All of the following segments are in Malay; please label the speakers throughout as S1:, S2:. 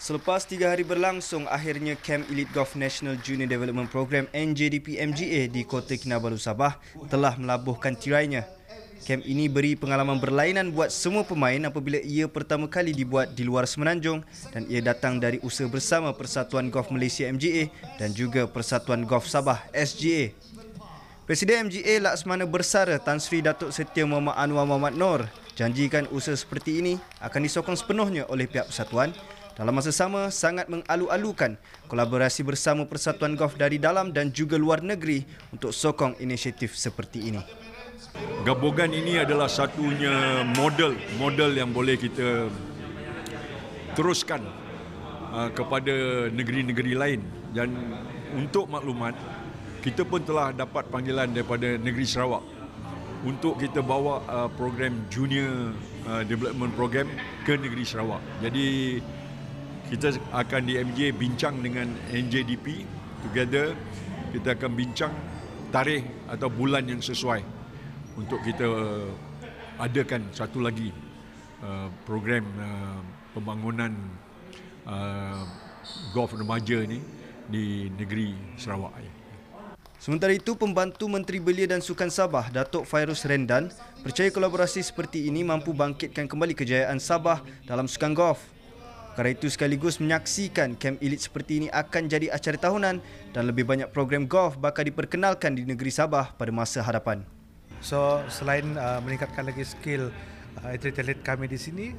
S1: Selepas 3 hari berlangsung, akhirnya Kem Elite Golf National Junior Development Program NJDP MGA di Kota Kinabalu, Sabah telah melabuhkan tirainya. Kem ini beri pengalaman berlainan buat semua pemain apabila ia pertama kali dibuat di luar Semenanjung dan ia datang dari usaha bersama Persatuan Golf Malaysia MGA dan juga Persatuan Golf Sabah SGA. Presiden MGA Laksmana Bersara Tan Sri Datuk Setia Muhammad Anwar Muhammad Noor janjikan usaha seperti ini akan disokong sepenuhnya oleh pihak persatuan. Dalam masa sama, sangat mengalu-alukan kolaborasi bersama persatuan golf dari dalam dan juga luar negeri untuk sokong inisiatif seperti ini.
S2: Gabungan ini adalah satunya model yang boleh kita teruskan kepada negeri-negeri lain. Dan untuk maklumat, kita pun telah dapat panggilan daripada negeri Sarawak untuk kita bawa program Junior Development Program ke negeri Sarawak. Jadi kita akan di MJ bincang dengan NJDP together. Kita akan bincang tarikh atau bulan yang sesuai untuk kita adakan satu lagi program pembangunan golf remaja ni di negeri Sarawak.
S1: Sementara itu, Pembantu Menteri Belia dan Sukan Sabah, Datuk Fairuz Rendan, percaya kolaborasi seperti ini mampu bangkitkan kembali kejayaan Sabah dalam sukan golf. Kerana itu sekaligus menyaksikan Kem Elite seperti ini akan jadi acara tahunan dan lebih banyak program golf bakal diperkenalkan di negeri Sabah pada masa hadapan.
S3: So selain meningkatkan lagi skill atlet-atlet kami di sini,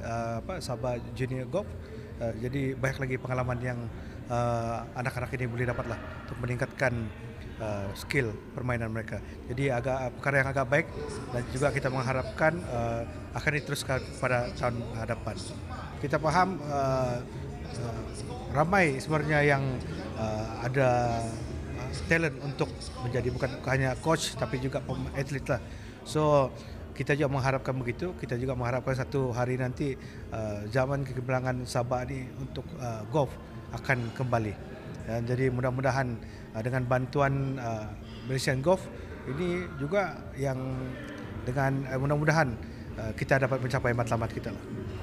S3: Sabah Junior Golf, jadi banyak lagi pengalaman yang anak-anak ini boleh dapatlah untuk meningkatkan skill permainan mereka. Jadi perkara yang agak baik dan juga kita mengharapkan akan diteruskan pada tahun hadapan. Kita faham ramai sebenarnya yang ada talent untuk menjadi bukan hanya coach tapi juga atlet lah. So kita juga mengharapkan begitu. Kita juga mengharapkan satu hari nanti zaman kegemilangan Sabah ni untuk golf akan kembali. Dan jadi mudah-mudahan dengan bantuan Malaysian Golf ini juga yang dengan mudah-mudahan kita dapat mencapai matlamat kita lah.